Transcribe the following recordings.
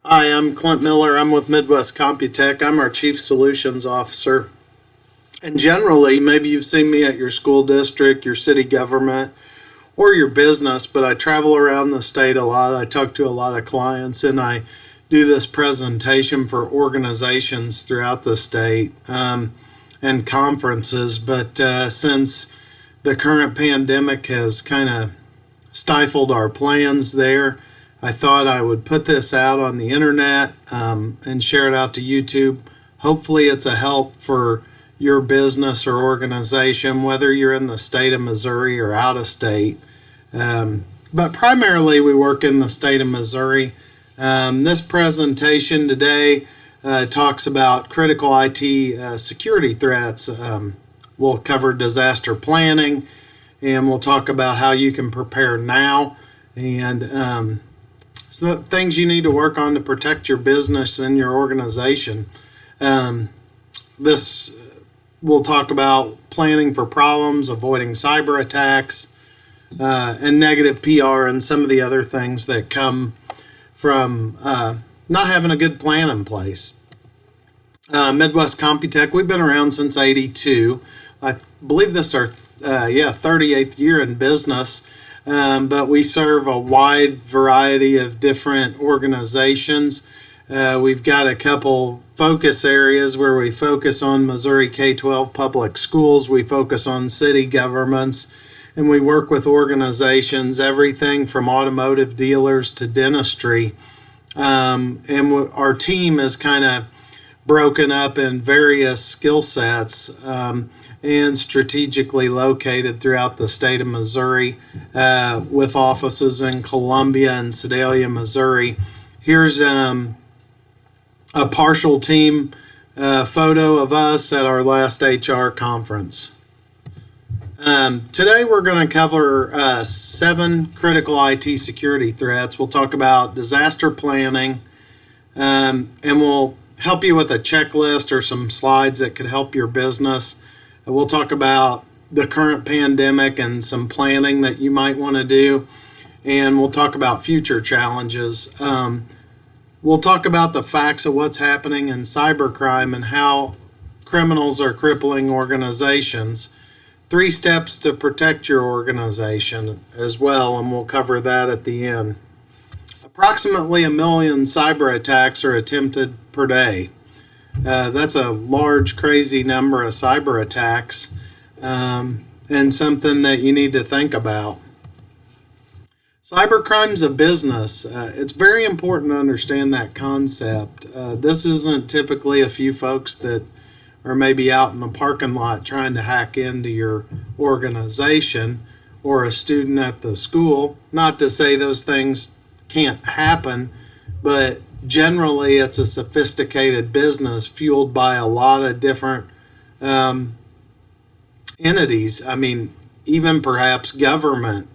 Hi, I'm Clint Miller. I'm with Midwest Computech. I'm our Chief Solutions Officer. And generally, maybe you've seen me at your school district, your city government, or your business, but I travel around the state a lot. I talk to a lot of clients, and I do this presentation for organizations throughout the state and conferences. But since the current pandemic has kind of stifled our plans there, I thought I would put this out on the internet and share it out to YouTube. Hopefully it's a help for your business or organization, whether you're in the state of Missouri or out of state. But primarily we work in the state of Missouri. This presentation today talks about critical IT security threats. We'll cover disaster planning, and we'll talk about how you can prepare now and so things you need to work on to protect your business and your organization. This we'll talk about planning for problems, avoiding cyber attacks, and negative PR, and some of the other things that come from not having a good plan in place. Midwest Computech, we've been around since '82. I believe this is our 38th year in business. But we serve a wide variety of different organizations. We've got a couple focus areas where we focus on Missouri K-12 public schools. We focus on city governments, and we work with organizations, everything from automotive dealers to dentistry. Our team is kind of broken up in various skill sets and strategically located throughout the state of Missouri with offices in Columbia and Sedalia, Missouri. Here's a partial team photo of us at our last HR conference. Today we're going to cover 7 critical IT security threats. We'll talk about disaster planning, and we'll help you with a checklist or some slides that could help your business. We'll talk about the current pandemic and some planning that you might want to do, and we'll talk about future challenges. We'll talk about the facts of what's happening in cybercrime and how criminals are crippling organizations. 3 steps to protect your organization as well, and we'll cover that at the end. Approximately 1 million cyber attacks are attempted per day. That's a large, crazy number of cyber attacks, and something that you need to think about. Cybercrime's a business. It's very important to understand that concept. This isn't typically a few folks that are maybe out in the parking lot trying to hack into your organization or a student at the school. Not to say those things can't happen, but generally it's a sophisticated business fueled by a lot of different entities. I mean, even perhaps government.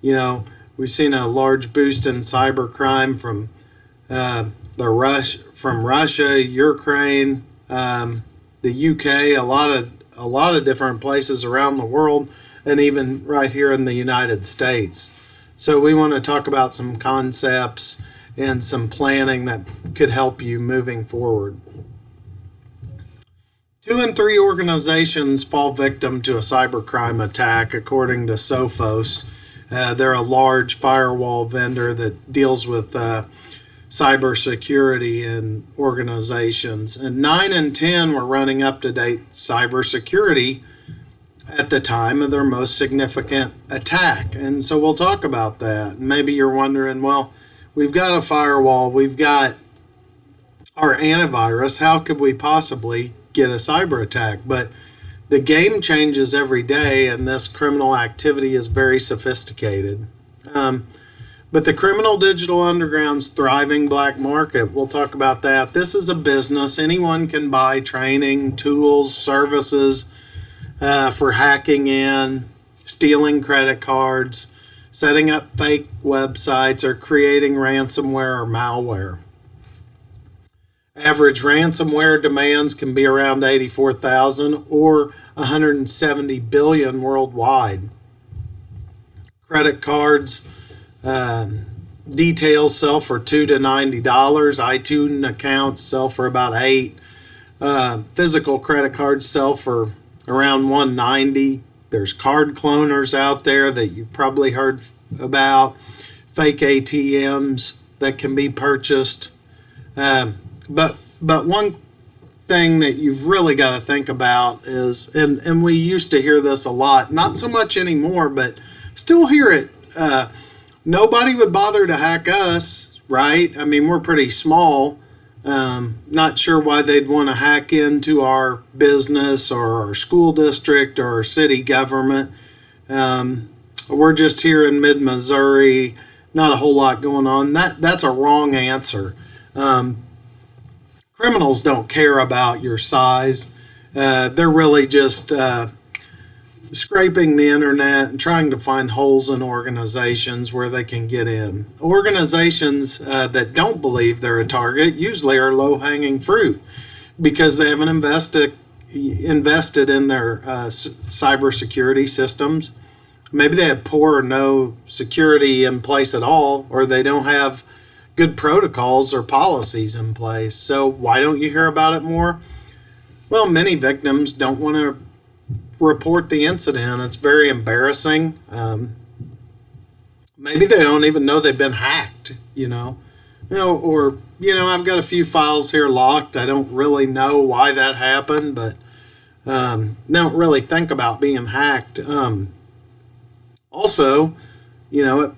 We've seen a large boost in cybercrime from Russia, Ukraine, the UK, a lot of different places around the world, and even right here in the United States. So we want to talk about some concepts and some planning that could help you moving forward. 2 in 3 organizations fall victim to a cybercrime attack, according to Sophos. They're a large firewall vendor that deals with cybersecurity in organizations. And 9 in 10 were running up-to-date cybersecurity at the time of their most significant attack. And so we'll talk about that. Maybe you're wondering, well, we've got a firewall, we've got our antivirus, how could we possibly get a cyber attack? But the game changes every day, and this criminal activity is very sophisticated. But the criminal digital underground's thriving black market, we'll talk about that. This is a business. Anyone can buy training, tools, services for hacking in, stealing credit cards, setting up fake websites, or creating ransomware or malware. Average ransomware demands can be around 84,000 or 170 billion worldwide. Credit cards, details sell for $2 to $90. iTunes accounts sell for about $8. Physical credit cards sell for around $190. There's card cloners out there that you've probably heard about. Fake ATMs that can be purchased. But one thing that you've really got to think about is, and we used to hear this a lot, not so much anymore, but still hear it. Nobody would bother to hack us, right? I mean, we're pretty small. Not sure why they'd want to hack into our business or our school district or our city government. We're just here in mid-Missouri, not a whole lot going on. That's a wrong answer. Criminals don't care about your size. They're really just scraping the internet and trying to find holes in organizations where they can get in. Organizations that don't believe they're a target usually are low-hanging fruit because they haven't invested in their cybersecurity systems. Maybe they have poor or no security in place at all, or they don't have good protocols or policies in place. So why don't you hear about it more? Well, many victims don't want to report the incident. It's very embarrassing. Maybe they don't even know they've been hacked, or I've got a few files here locked. I don't really know why that happened, but don't really think about being hacked. Also, it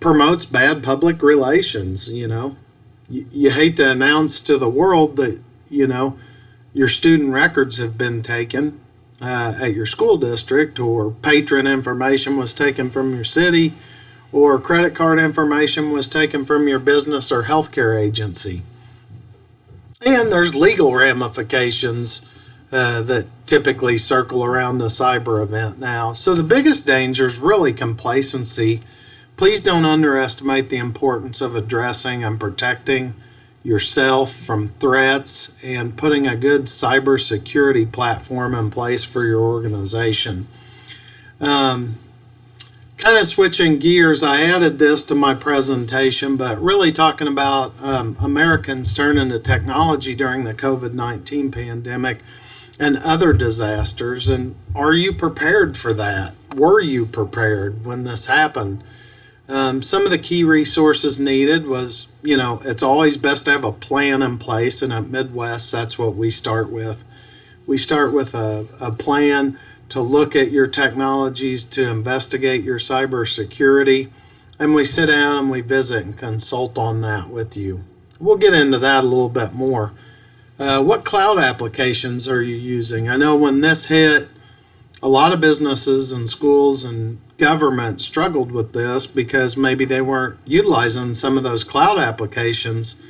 promotes bad public relations. You hate to announce to the world that your student records have been taken at your school district, or patron information was taken from your city, or credit card information was taken from your business or healthcare agency. And there's legal ramifications that typically circle around a cyber event now. So the biggest danger is really complacency. Please don't underestimate the importance of addressing and protecting yourself from threats and putting a good cybersecurity platform in place for your organization. Kind of switching gears, I added this to my presentation, but really talking about Americans turning to technology during the COVID-19 pandemic and other disasters. And are you prepared for that? Were you prepared when this happened? Some of the key resources needed was, it's always best to have a plan in place, and at Midwest, that's what we start with. We start with a plan to look at your technologies, to investigate your cybersecurity, and we sit down and we visit and consult on that with you. We'll get into that a little bit more. What cloud applications are you using? I know when this hit, a lot of businesses and schools and government struggled with this because maybe they weren't utilizing some of those cloud applications.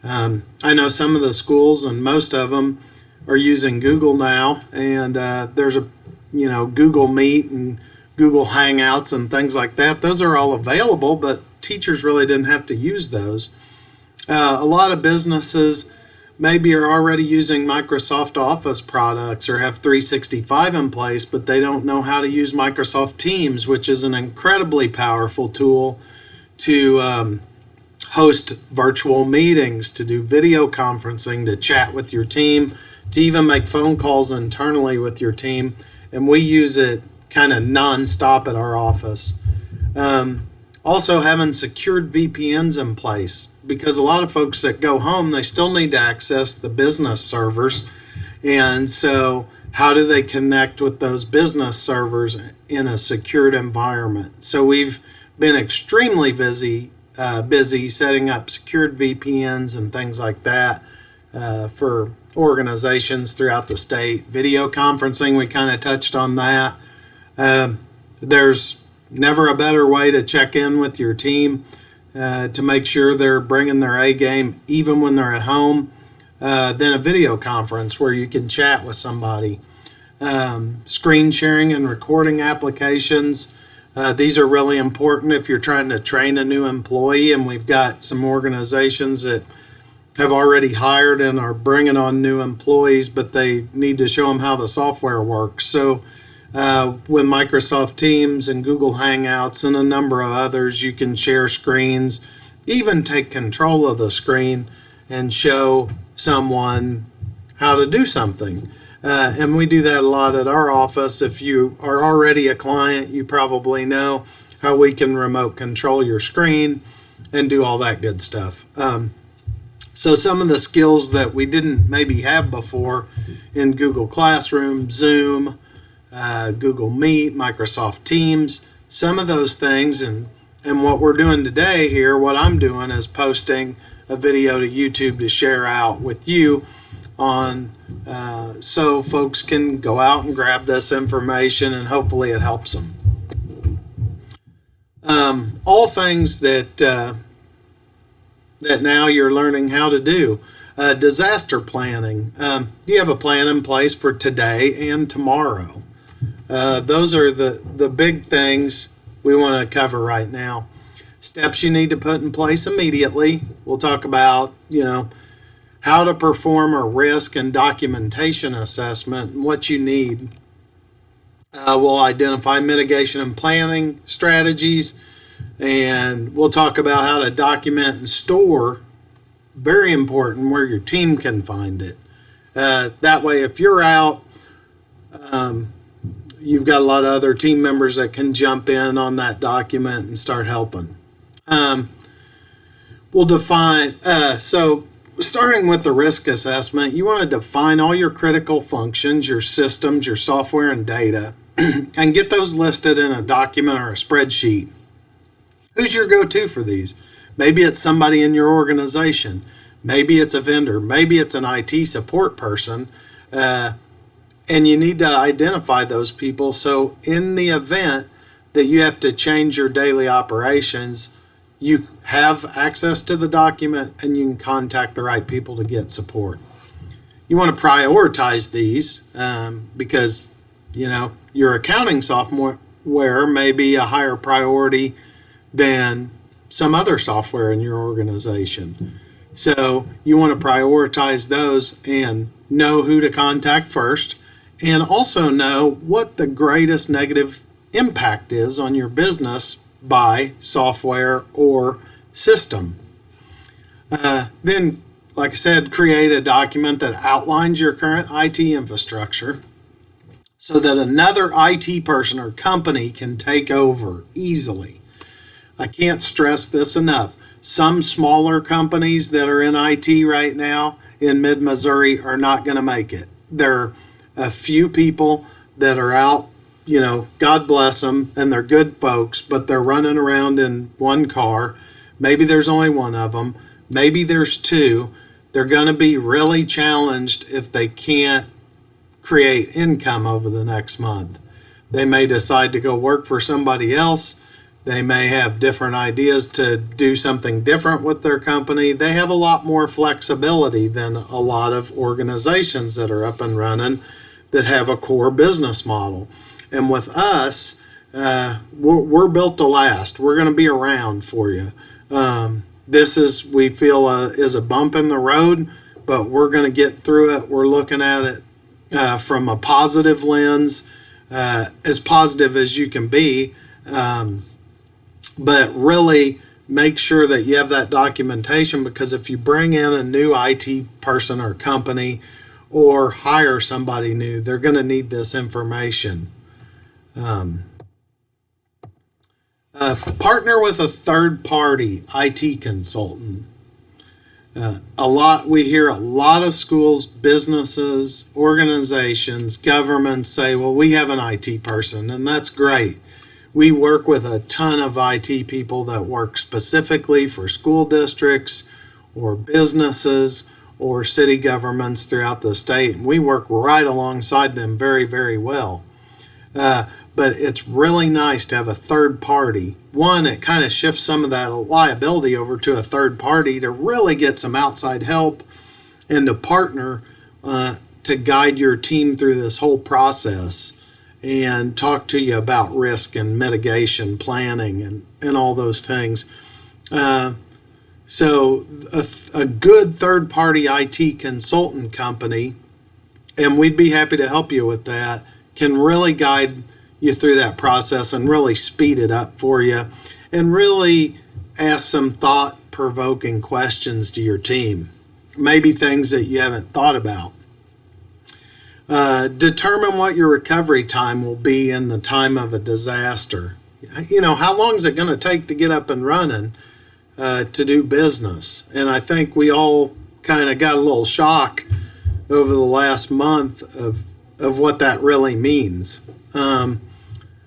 I know some of the schools, and most of them, are using Google now, and there's a Google Meet and Google Hangouts and things like that. Those are all available, but teachers really didn't have to use those. A lot of businesses maybe are already using Microsoft Office products or have 365 in place, but they don't know how to use Microsoft Teams, which is an incredibly powerful tool to host virtual meetings, to do video conferencing, to chat with your team, to even make phone calls internally with your team. And we use it kind of nonstop at our office. Also having secured VPNs in place, because a lot of folks that go home, they still need to access the business servers. And so how do they connect with those business servers in a secured environment? So we've been extremely busy setting up secured VPNs and things like that for organizations throughout the state. Video conferencing, we kind of touched on that. There's never a better way to check in with your team to make sure they're bringing their A game even when they're at home than a video conference where you can chat with somebody. Screen sharing and recording applications. These are really important if you're trying to train a new employee, and we've got some organizations that have already hired and are bringing on new employees, but they need to show them how the software works. So with Microsoft Teams and Google Hangouts and a number of others, you can share screens even take control of the screen and show someone how to do something. And we do that a lot at our office. If you are already a client, you probably know how we can remote control your screen and do all that good stuff. So some of the skills that we didn't maybe have before in Google Classroom, Zoom, Google Meet, Microsoft Teams, some of those things, and what we're doing today here, what I'm doing is posting a video to YouTube to share out with you on so folks can go out and grab this information and hopefully it helps them. All things that that now you're learning how to do. Disaster planning. You have a plan in place for today and tomorrow. Those are the big things we want to cover right now. Steps you need to put in place immediately. We'll talk about, how to perform a risk and documentation assessment and what you need. We'll identify mitigation and planning strategies, and we'll talk about how to document and store, very important, where your team can find it. That way, if you're out, you've got a lot of other team members that can jump in on that document and start helping. We'll define, so starting with the risk assessment, you want to define all your critical functions, your systems, your software, and data, and get those listed in a document or a spreadsheet. Who's your go-to for these? Maybe it's somebody in your organization. Maybe it's a vendor. Maybe it's an IT support person. And you need to identify those people. So in the event that you have to change your daily operations, you have access to the document and you can contact the right people to get support. You want to prioritize these because, your accounting software may be a higher priority than some other software in your organization. So you want to prioritize those and know who to contact first, and also know what the greatest negative impact is on your business by software or system. Then, like I said, create a document that outlines your current IT infrastructure so that another IT person or company can take over easily. I can't stress this enough. Some smaller companies that are in IT right now in mid-Missouri are not going to make it. There are a few people that are out, God bless them, and they're good folks, but they're running around in one car. Maybe there's only one of them. Maybe there's two. They're going to be really challenged if they can't create income over the next month. They may decide to go work for somebody else. They may have different ideas to do something different with their company. They have a lot more flexibility than a lot of organizations that are up and running that have a core business model. And with us, we're built to last. We're going to be around for you. This is, we feel, is a bump in the road, but we're going to get through it. We're looking at it from a positive lens, as positive as you can be. But really make sure that you have that documentation, because if you bring in a new IT person or company or hire somebody new, they're going to need this information. Partner with a third-party IT consultant. We hear a lot of schools, businesses, organizations, governments say, well, we have an IT person, and that's great. We work with a ton of IT people that work specifically for school districts or businesses or city governments throughout the state, and we work right alongside them very, very well. But it's really nice to have a third party. One, it kind of shifts some of that liability over to a third party to really get some outside help and to partner to guide your team through this whole process and talk to you about risk and mitigation planning and all those things. So a good third-party IT consultant company, and we'd be happy to help you with that, can really guide you through that process and really speed it up for you and really ask some thought-provoking questions to your team, maybe things that you haven't thought about. Determine what your recovery time will be in the time of a disaster. How long is it going to take to get up and running to do business? And I think we all kind of got a little shock over the last month of what that really means.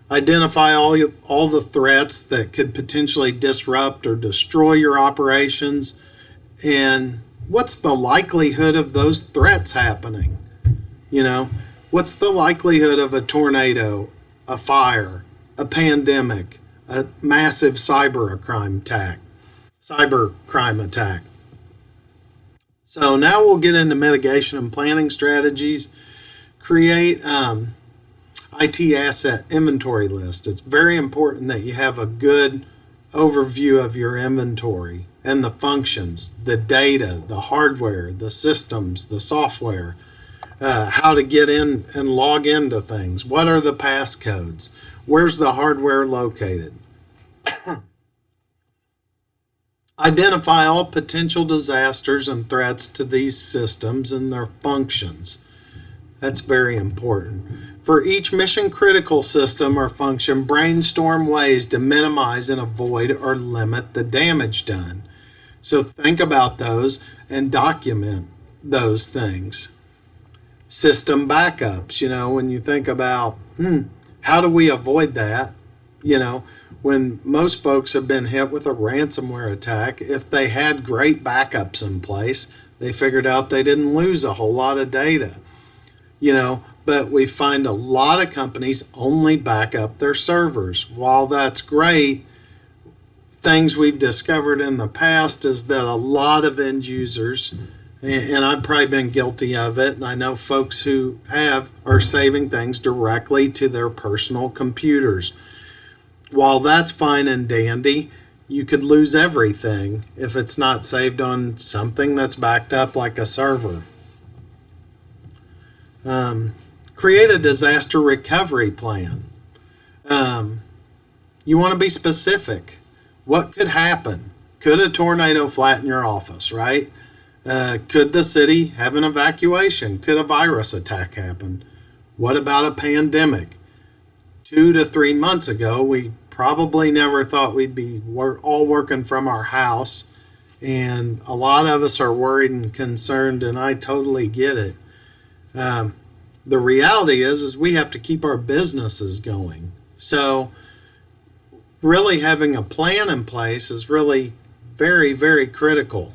Identify all the threats that could potentially disrupt or destroy your operations, and what's the likelihood of those threats happening? What's the likelihood of a tornado, a fire, a pandemic, a massive cybercrime attack? So now we'll get into mitigation and planning strategies. Create IT asset inventory list. It's very important that you have a good overview of your inventory and the functions, the data, the hardware, the systems, the software, how to get in and log into things. What are the passcodes? Where's the hardware located? Identify all potential disasters and threats to these systems and their functions. That's very important. For each mission-critical system or function, brainstorm ways to minimize and avoid or limit the damage done. So think about those and document those things. System backups, when you think about, how do we avoid that? When most folks have been hit with a ransomware attack, if they had great backups in place, they figured out they didn't lose a whole lot of data. But we find a lot of companies only back up their servers. While that's great, things we've discovered in the past is that a lot of end users, and I've probably been guilty of it, and I know folks who are saving things directly to their personal computers. While that's fine and dandy, you could lose everything if it's not saved on something that's backed up like a server. Create a disaster recovery plan. You want to be specific. What could happen? Could a tornado flatten your office, right? Could the city have an evacuation? Could a virus attack happen? What about a pandemic? 2 to 3 months ago, we probably never thought we'd be all working from our house, and a lot of us are worried and concerned, and I totally get it. The reality is we have to keep our businesses going. So really having a plan in place is really very, very critical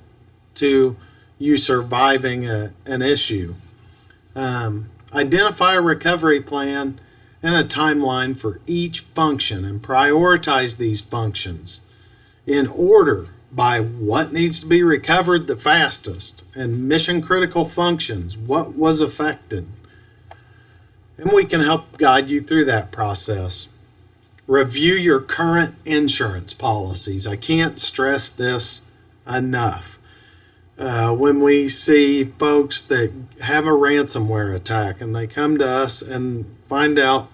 to you surviving an issue. Identify a recovery plan and a timeline for each function and prioritize these functions in order by what needs to be recovered the fastest and mission critical functions, what was affected. And we can help guide you through that process. Review your current insurance policies. I can't stress this enough. When we see folks that have a ransomware attack and they come to us and find out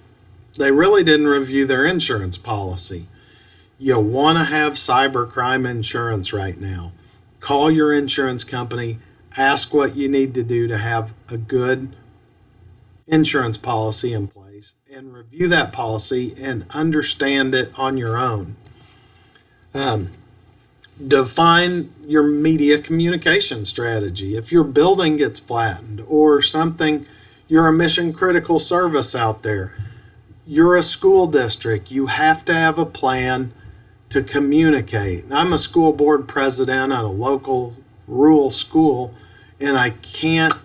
they really didn't review their insurance policy, you want to have cybercrime insurance right now. Call your insurance company, ask what you need to do to have a good insurance policy in place, and review that policy and understand it on your own. Define your media communication strategy. If your building gets flattened or something, you're a mission critical service out there, you're a school district, you have to have a plan to communicate. I'm a school board president at a local rural school, and I can't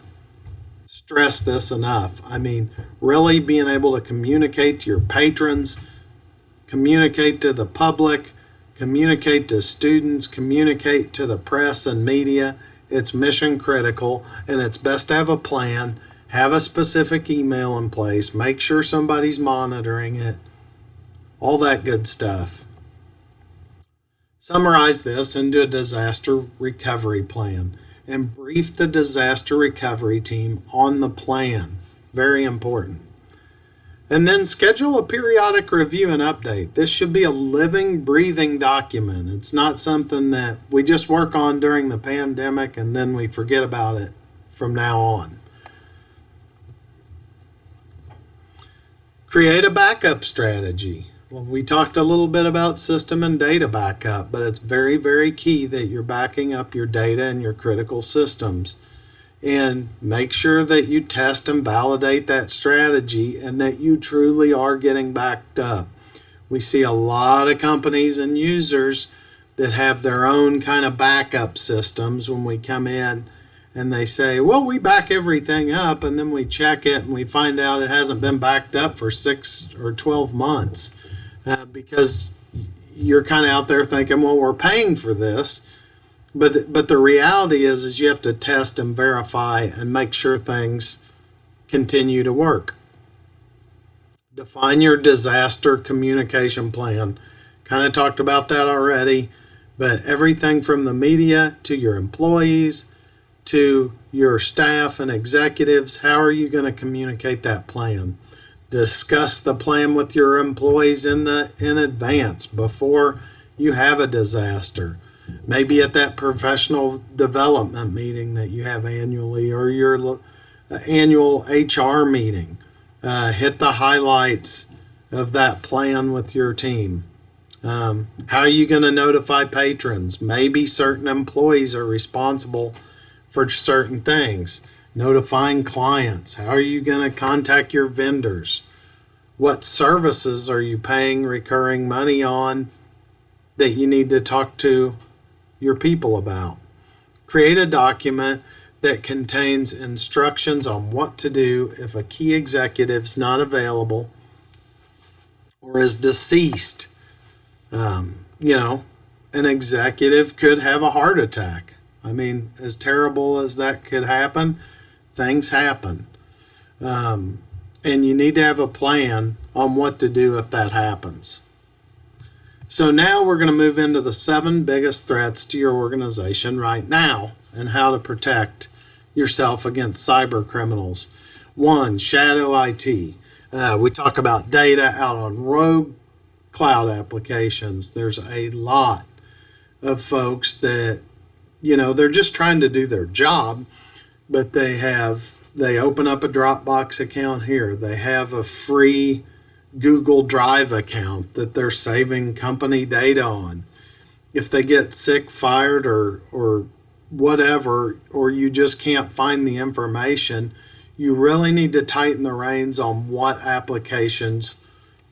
stress this enough. I mean, really being able to communicate to your patrons, communicate to the public, communicate to students, communicate to the press and media. It's mission critical, and it's best to have a plan, have a specific email in place, make sure somebody's monitoring it, all that good stuff. Summarize this into a disaster recovery plan and brief the disaster recovery team on the plan. Very important. And then schedule a periodic review and update. This should be a living, breathing document. It's not something that we just work on during the pandemic and then we forget about it from now on. Create a backup strategy. Well, we talked a little bit about system and data backup, but it's very, very key that you're backing up your data and your critical systems. And make sure that you test and validate that strategy and that you truly are getting backed up. We see a lot of companies and users that have their own kind of backup systems when we come in and they say, well, we back everything up, and then we check it and we find out it hasn't been backed up for 6 or 12 months because you're kind of out there thinking, well, we're paying for this. But the reality is you have to test and verify and make sure things continue to work. Define your disaster communication plan. Kind of talked about that already, but everything from the media to your employees to your staff and executives, how are you going to communicate that plan? Discuss the plan with your employees in advance before you have a disaster. Maybe at that professional development meeting that you have annually or your annual HR meeting. Hit the highlights of that plan with your team. How are you going to notify patrons? Maybe certain employees are responsible for certain things. Notifying clients. How are you going to contact your vendors? What services are you paying recurring money on that you need to talk to your people about? Create a document that contains instructions on what to do if a key executive's not available or is deceased. An executive could have a heart attack. I mean, as terrible as that could happen, things happen. And you need to have a plan on what to do if that happens. So now we're going to move into the 7 biggest threats to your organization right now and how to protect yourself against cyber criminals. 1, shadow IT. We talk about data out on rogue cloud applications. There's a lot of folks that, they're just trying to do their job, but they open up a Dropbox account here. They have a free Google Drive account that they're saving company data on. If they get sick, fired, or whatever, or you just can't find the information, you really need to tighten the reins on what applications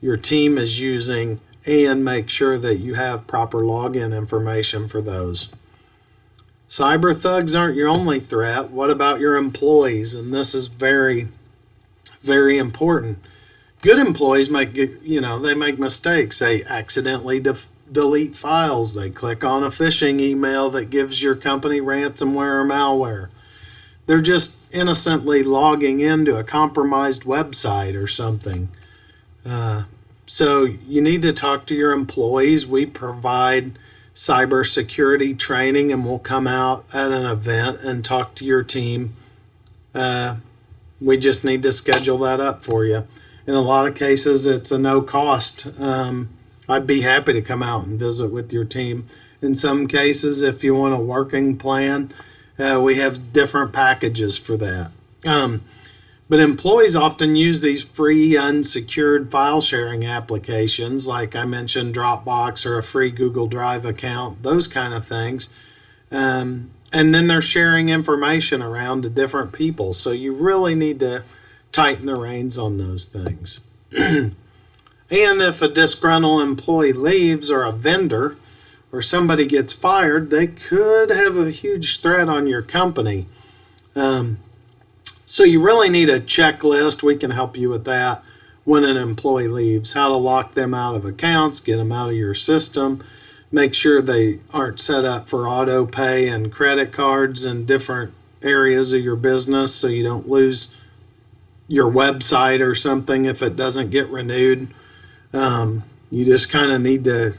your team is using and make sure that you have proper login information for those. Cyber thugs aren't your only threat. What about your employees? And this is very, very important. Good employees make mistakes. They accidentally delete files. They click on a phishing email that gives your company ransomware or malware. They're just innocently logging into a compromised website or something. So you need to talk to your employees. We provide cybersecurity training, and we'll come out at an event and talk to your team. We just need to schedule that up for you. In a lot of cases, it's a no cost. I'd be happy to come out and visit with your team. In some cases, if you want a working plan, we have different packages for that. But employees often use these free unsecured file sharing applications, like I mentioned, Dropbox or a free Google Drive account, those kind of things. And then they're sharing information around to different people. So you really need to tighten the reins on those things. And if a disgruntled employee leaves, or a vendor or somebody gets fired, they could have a huge threat on your company. So you really need a checklist. We can help you with that when an employee leaves. How to lock them out of accounts, get them out of your system, make sure they aren't set up for auto pay and credit cards in different areas of your business so you don't lose your website or something if it doesn't get renewed. You just kind of need to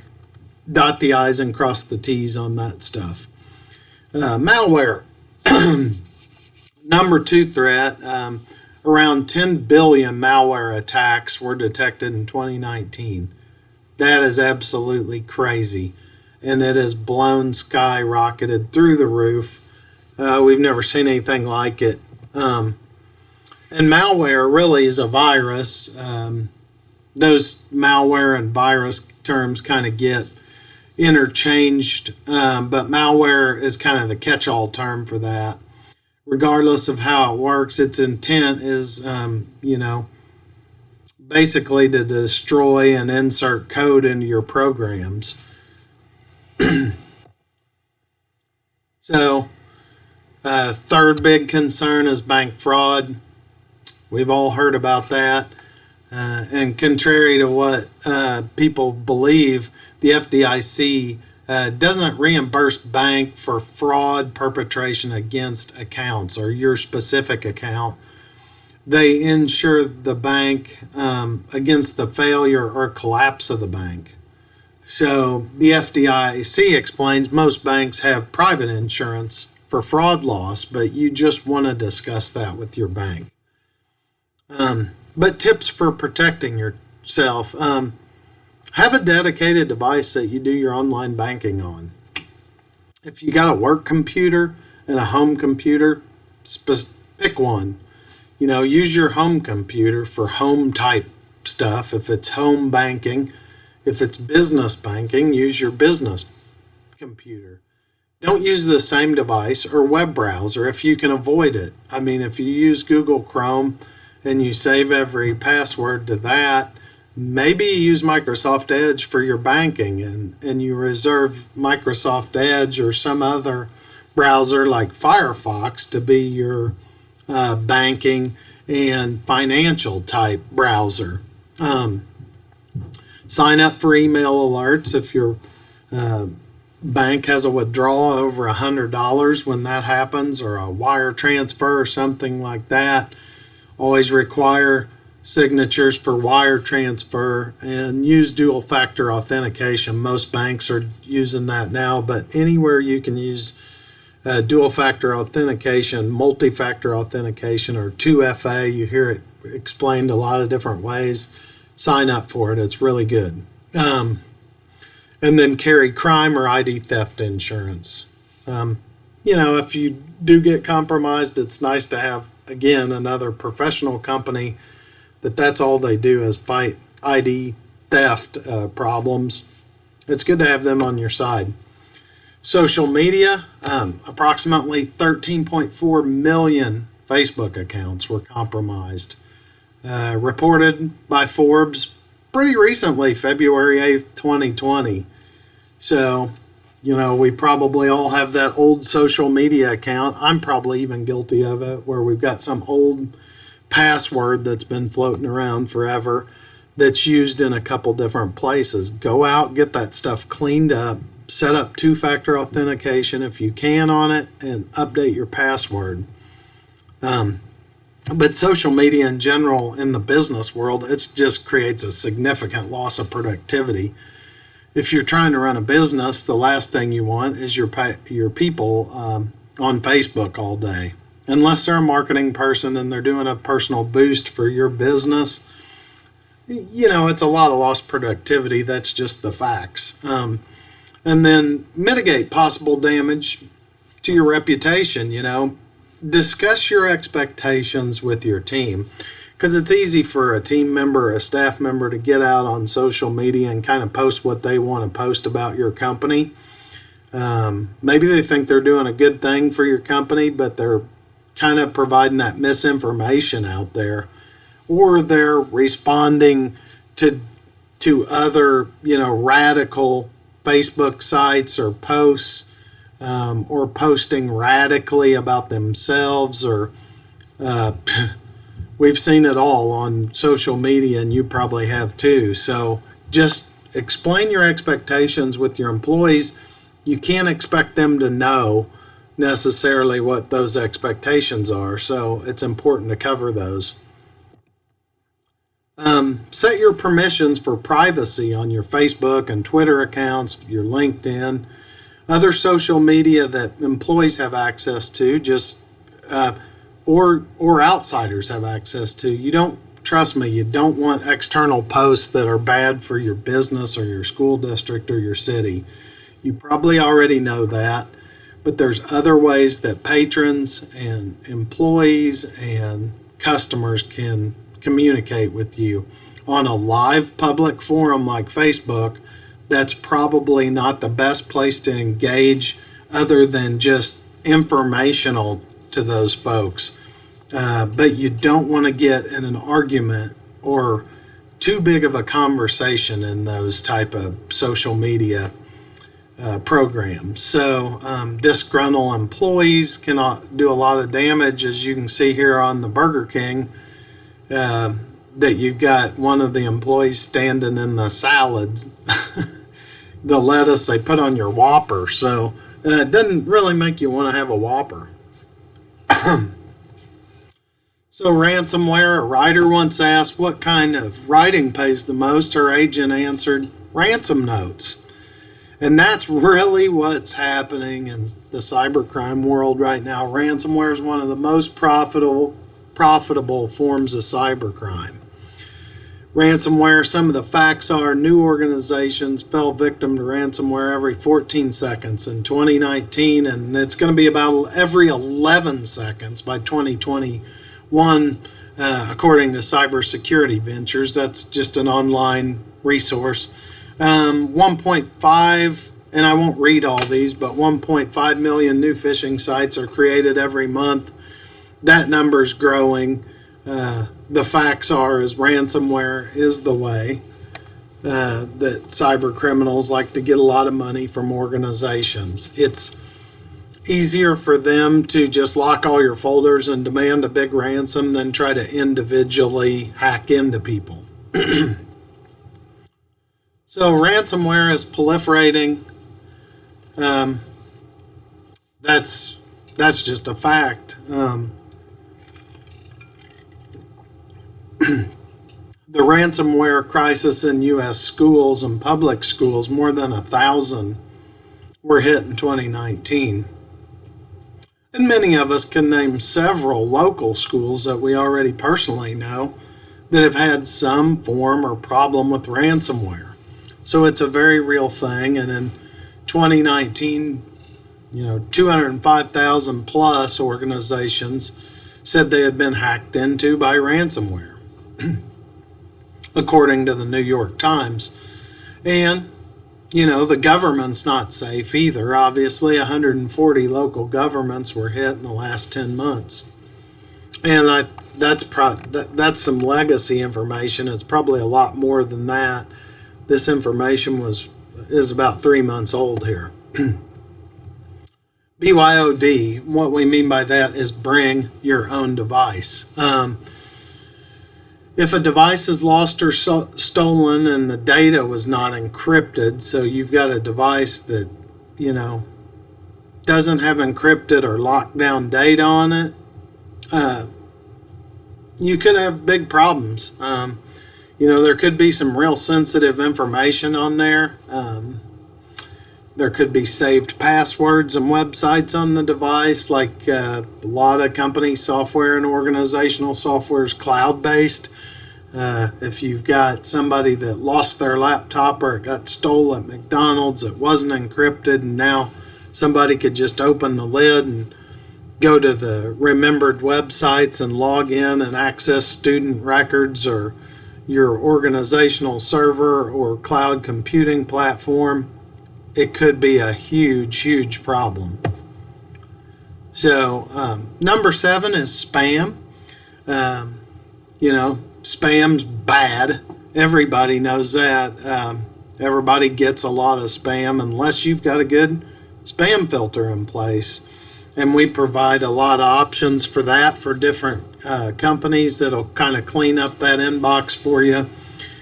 dot the I's and cross the T's on that stuff. Malware. Number 2 threat. Around 10 billion malware attacks were detected in 2019. That is absolutely crazy. And it has blown skyrocketed through the roof. We've never seen anything like it. And malware really is a virus. Those malware and virus terms kind of get interchanged, but malware is kind of the catch-all term for that. Regardless of how it works, its intent is, basically to destroy and insert code into your programs. So, third big concern is bank fraud. We've all heard about that. And contrary to what people believe, the FDIC doesn't reimburse bank for fraud perpetration against accounts or your specific account. They insure the bank against the failure or collapse of the bank. So the FDIC explains most banks have private insurance for fraud loss, but you just want to discuss that with your bank. But tips for protecting yourself. Have a dedicated device that you do your online banking on. If you got a work computer and a home computer, pick one. Use your home computer for home type stuff. If it's home banking, if it's business banking, use your business computer. Don't use the same device or web browser if you can avoid it. I mean, if you use Google Chrome and you save every password to that, maybe you use Microsoft Edge for your banking and you reserve Microsoft Edge or some other browser like Firefox to be your banking and financial type browser. Sign up for email alerts if your bank has a withdrawal over $100 when that happens, or a wire transfer or something like that. Always require signatures for wire transfer and use dual factor authentication. Most banks are using that now, but anywhere you can use dual factor authentication, multi-factor authentication, or 2FA, you hear it explained a lot of different ways. Sign up for it. It's really good. And then carry crime or ID theft insurance. If you do get compromised, it's nice to have, again, another professional company that's all they do is fight ID theft problems. It's good to have them on your side. Social media, approximately 13.4 million Facebook accounts were compromised. Reported by Forbes pretty recently, February 8th, 2020. So, we probably all have that old social media account. I'm probably even guilty of it, where we've got some old password that's been floating around forever that's used in a couple different places. Go out, get that stuff cleaned up, set up two-factor authentication if you can on it, and update your password. But social media in general in the business world, it just creates a significant loss of productivity. If you're trying to run a business, the last thing you want is your people on Facebook all day. Unless they're a marketing person and they're doing a personal boost for your business, it's a lot of lost productivity. That's just the facts. And then mitigate possible damage to your reputation. Discuss your expectations with your team, because it's easy for a team member or a staff member to get out on social media and kind of post what they want to post about your company. Maybe they think they're doing a good thing for your company, but they're kind of providing that misinformation out there, or they're responding to other radical Facebook sites or posts, or posting radically about themselves, or we've seen it all on social media, and you probably have too. So just explain your expectations with your employees. You can't expect them to know necessarily what those expectations are, so it's important to cover those. Set your permissions for privacy on your Facebook and Twitter accounts, your LinkedIn, other social media that employees have access to. Just or outsiders have access to. You don't, trust me, you don't want external posts that are bad for your business or your school district or your city. You probably already know that, but there's other ways that patrons and employees and customers can communicate with you. On a live public forum like Facebook, that's probably not the best place to engage other than just informational to those folks. But you don't want to get in an argument or too big of a conversation in those type of social media programs. So disgruntled employees cannot do a lot of damage, as you can see here on the Burger King, that you've got one of the employees standing in the salads, the lettuce they put on your Whopper. So it doesn't really make you want to have a Whopper. So ransomware, a writer once asked what kind of writing pays the most. Her agent answered, ransom notes. And that's really what's happening in the cybercrime world right now. Ransomware is one of the most profitable forms of cybercrime. Ransomware, some of the facts are new organizations fell victim to ransomware every 14 seconds in 2019, and it's going to be about every 11 seconds by 2021, according to Cybersecurity Ventures. That's just an online resource. 1.5, and I won't read all these, but 1.5 million new phishing sites are created every month. That number's growing. The facts are is ransomware is the way that cyber criminals like to get a lot of money from organizations. It's easier for them to just lock all your folders and demand a big ransom than try to individually hack into people. So ransomware is proliferating. That's just a fact. The ransomware crisis in U.S. schools and public schools, more than 1,000 were hit in 2019. And many of us can name several local schools that we already personally know that have had some form or problem with ransomware. So it's a very real thing. And in 2019, 205,000 plus organizations said they had been hacked into by ransomware, according to the New York Times. And, the government's not safe either. Obviously, 140 local governments were hit in the last 10 months. And that's some legacy information. It's probably a lot more than that. This information is about 3 months old here. BYOD, what we mean by that is bring your own device. If a device is lost or stolen and the data was not encrypted, so you've got a device that, doesn't have encrypted or locked down data on it, you could have big problems. There could be some real sensitive information on there. There could be saved passwords and websites on the device, like a lot of company software and organizational software is cloud-based. If you've got somebody that lost their laptop or it got stolen at McDonald's, it wasn't encrypted, and now somebody could just open the lid and go to the remembered websites and log in and access student records or your organizational server or cloud computing platform. It could be a huge, huge problem. So number 7 is spam. Spam's bad. Everybody knows that. Everybody gets a lot of spam unless you've got a good spam filter in place. And we provide a lot of options for that for different companies that'll kind of clean up that inbox for you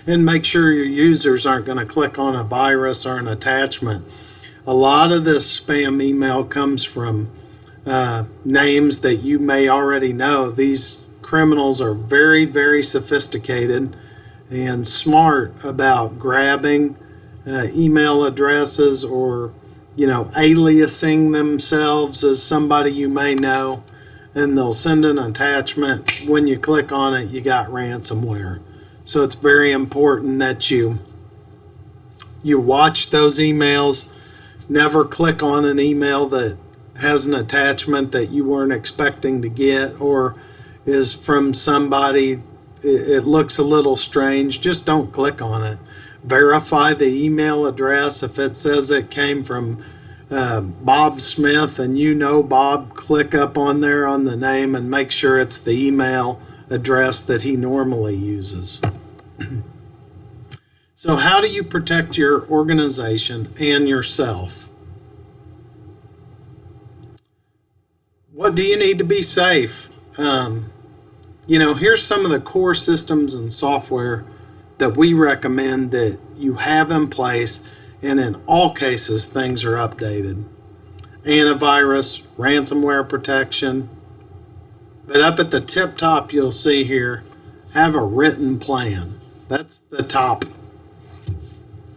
and make sure your users aren't going to click on a virus or an attachment. A lot of this spam email comes from names that you may already know. These criminals are very, very sophisticated and smart about grabbing email addresses or aliasing themselves as somebody you may know and they'll send an attachment. When you click on it, you got ransomware. So it's very important that you watch those emails. Never click on an email that has an attachment that you weren't expecting to get or is from somebody. It looks a little strange. Just don't click on it. Verify the email address. If it says it came from Bob Smith and you know Bob, click up on there on the name and make sure it's the email address that he normally uses. So how do you protect your organization and yourself? What do you need to be safe? Here's some of the core systems and software that we recommend that you have in place, and in all cases, things are updated. Antivirus, ransomware protection. But up at the tip top, you'll see here, have a written plan. That's the top.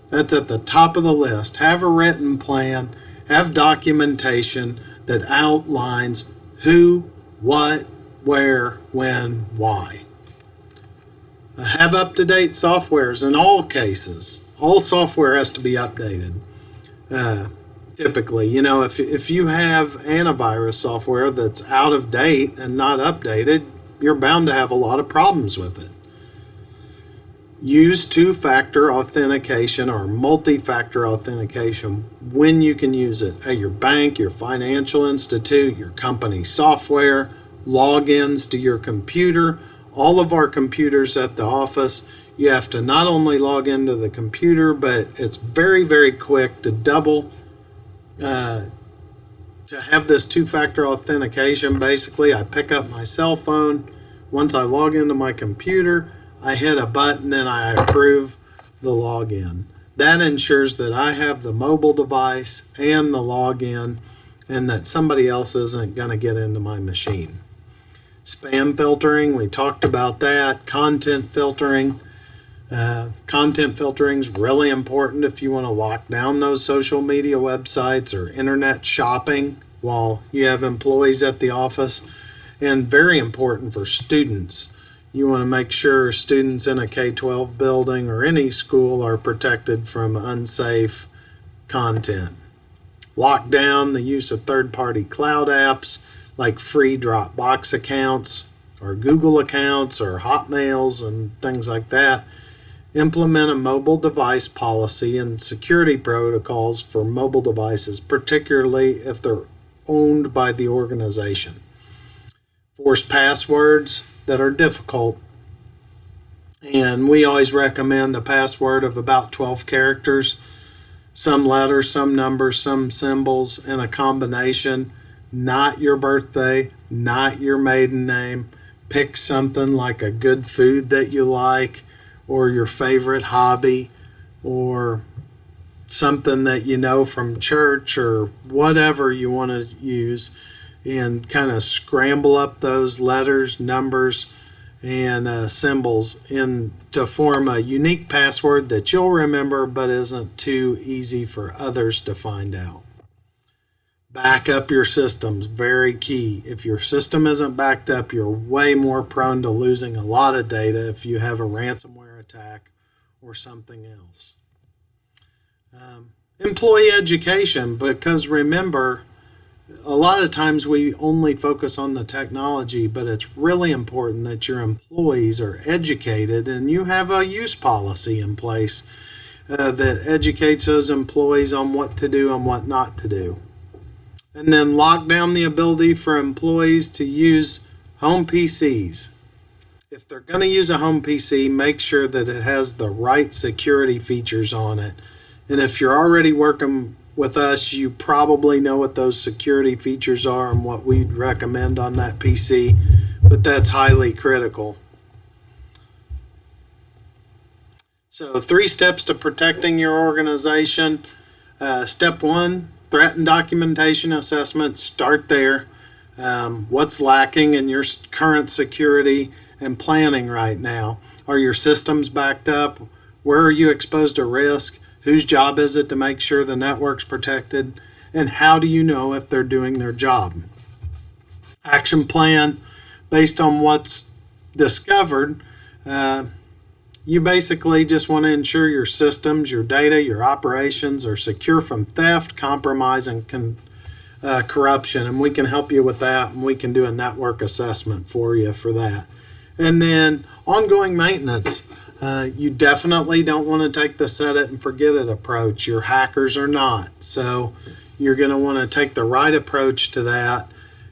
That's at the top of the list. Have a written plan. Have documentation that outlines who, what, where, when, why. Have up-to-date softwares in all cases. All software has to be updated. Typically, if you have antivirus software that's out of date and not updated, you're bound to have a lot of problems with it. Use two-factor authentication or multi-factor authentication when you can use it at your bank, your financial institute, your company software, logins to your computer. All of our computers at the office, you have to not only log into the computer, but it's very, very quick to have this two-factor authentication. Basically, I pick up my cell phone. Once I log into my computer, I hit a button and I approve the login. That ensures that I have the mobile device and the login and that somebody else isn't going to get into my machine. Spam filtering, we talked about that. Content filtering. Content filtering is really important if you want to lock down those social media websites or internet shopping while you have employees at the office. And very important for students. You want to make sure students in a K-12 building or any school are protected from unsafe content. Lock down the use of third-party cloud apps like free Dropbox accounts or Google accounts or Hotmails and things like that. Implement a mobile device policy and security protocols for mobile devices, particularly if they're owned by the organization. Force passwords that are difficult, and we always recommend a password of about 12 characters, some letters, some numbers, some symbols, and a combination. Not your birthday, not your maiden name. Pick something like a good food that you like, or your favorite hobby, or something that you know from church, or whatever you want to use, and kind of scramble up those letters, numbers, and symbols to form a unique password that you'll remember but isn't too easy for others to find out. Back up your systems, very key. If your system isn't backed up, you're way more prone to losing a lot of data if you have a ransomware attack or something else. Employee education, because remember, a lot of times we only focus on the technology, but it's really important that your employees are educated and you have a use policy in place that educates those employees on what to do and what not to do. And then lock down the ability for employees to use home PCs. If they're going to use a home PC, make sure that it has the right security features on it. And if you're already working with us, you probably know what those security features are and what we'd recommend on that PC, but that's highly critical. So 3 steps to protecting your organization. Step 1, threat and documentation assessment. Start there. What's lacking in your current security and planning right now? Are your systems backed up? Where are you exposed to risk? Whose job is it to make sure the network's protected? And how do you know if they're doing their job? action plan based on what's discovered. You basically just want to ensure your systems, your data, your operations are secure from theft, compromise, and corruption. And we can help you with that, and we can do a network assessment for you for that. And then ongoing maintenance. You definitely don't want to take the set it and forget it approach. Your hackers are not. So you're going to want to take the right approach to that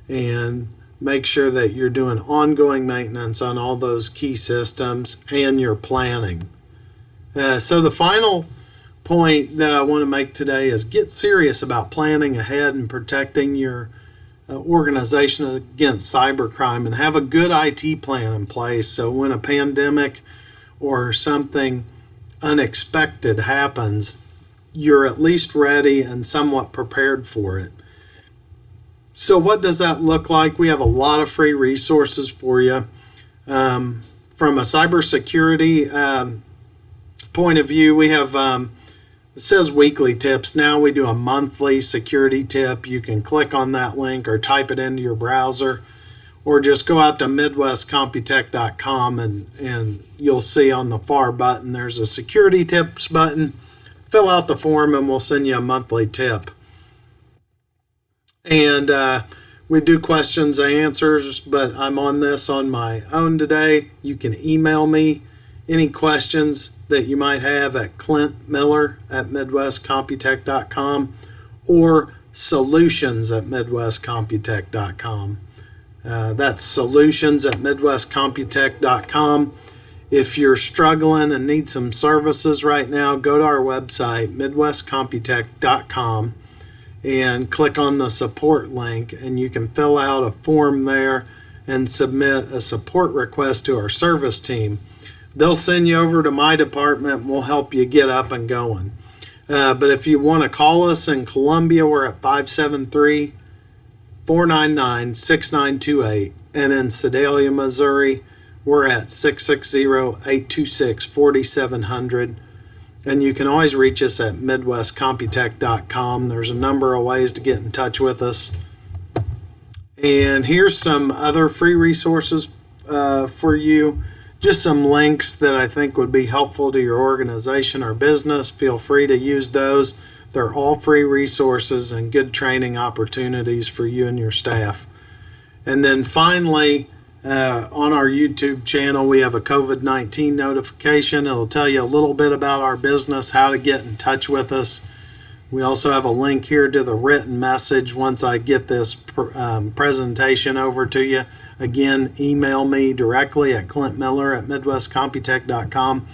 and make sure that you're doing ongoing maintenance on all those key systems and your planning. So the final point that I want to make today is get serious about planning ahead and protecting your organization against cybercrime, and have a good IT plan in place so when a pandemic or something unexpected happens, you're at least ready and somewhat prepared for it. So what does that look like? We have a lot of free resources for you. From a cybersecurity point of view, we have, it says weekly tips. Now we do a monthly security tip. You can click on that link or type it into your browser, or just go out to MidwestComputech.com and you'll see on the far button there's a security tips button. Fill out the form and we'll send you a monthly tip. And we do questions and answers, but I'm on this on my own today. You can email me any questions that you might have at clintmiller@midwestcomputech.com or solutions@midwestcomputech.com. That's solutions@midwestcomputech.com. If you're struggling and need some services right now, go to our website, midwestcomputech.com, and click on the support link, and you can fill out a form there and submit a support request to our service team. They'll send you over to my department and we'll help you get up and going. But if you want to call us in Columbia, we're at 573-499-6928. And in Sedalia, Missouri, we're at 660-826-4700. And you can always reach us at midwestcomputech.com. There's a number of ways to get in touch with us. And here's some other free resources for you. Just some links that I think would be helpful to your organization or business. Feel free to use those. They're all free resources and good training opportunities for you and your staff. And then finally, on our YouTube channel, we have a COVID-19 notification. It'll tell you a little bit about our business, how to get in touch with us. We also have a link here to the written message once I get this presentation over to you. Again, email me directly at clintmiller@midwestcomputech.com,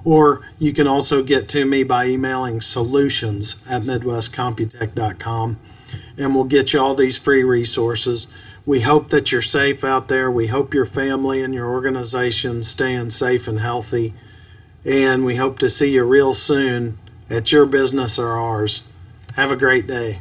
or you can also get to me by emailing solutions@midwestcomputech.com, and we'll get you all these free resources. We hope that you're safe out there. We hope your family and your organization staying safe and healthy, and we hope to see you real soon at your business or ours. Have a great day.